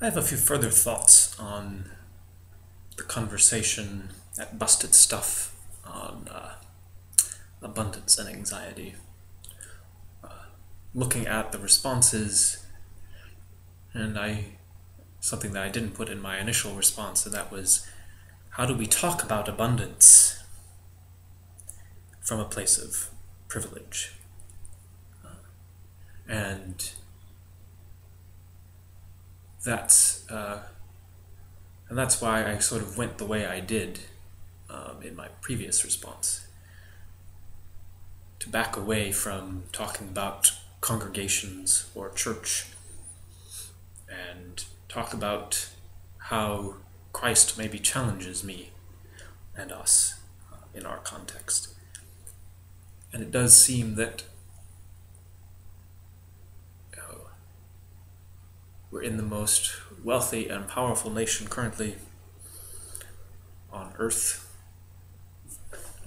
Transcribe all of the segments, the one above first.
I have a few further thoughts on the conversation that busted stuff on abundance and anxiety. Looking at the responses, and something that I didn't put in my initial response, and that was, how do we talk about abundance from a place of privilege? And that's why I sort of went the way I did in my previous response, to back away from talking about congregations or church and talk about how Christ maybe challenges me and us in our context. And it does seem that we're in the most wealthy and powerful nation currently on earth,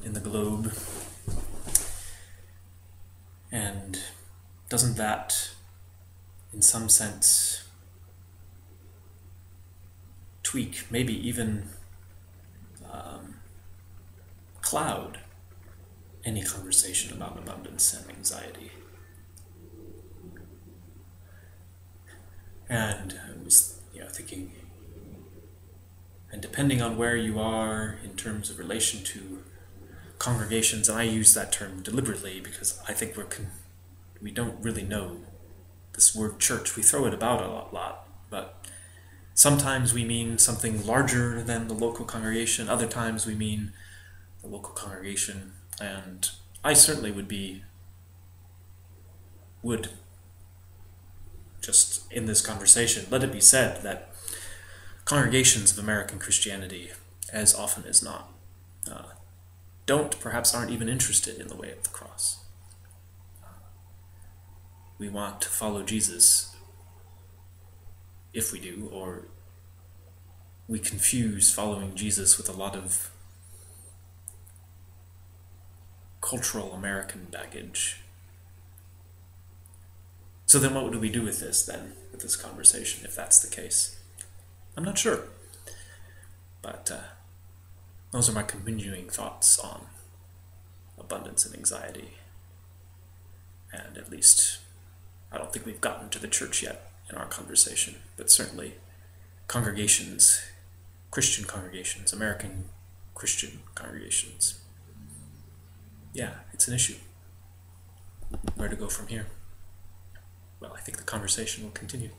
in the globe. And doesn't that, in some sense, tweak, maybe even cloud any conversation about abundance and anxiety? And I was thinking, and depending on where you are in terms of relation to congregations, and I use that term deliberately because I think we don't really know this word church. We throw it about a lot, but sometimes we mean something larger than the local congregation, other times we mean the local congregation, and I certainly would just in this conversation, let it be said that congregations of American Christianity, as often as not, perhaps aren't even interested in the way of the cross. We want to follow Jesus, if we do, or we confuse following Jesus with a lot of cultural American baggage. So then what do we do with this conversation, if that's the case? I'm not sure. But those are my continuing thoughts on abundance and anxiety. And at least, I don't think we've gotten to the church yet in our conversation, but certainly congregations, Christian congregations, American Christian congregations. Yeah, it's an issue. Where to go from here? Well, I think the conversation will continue.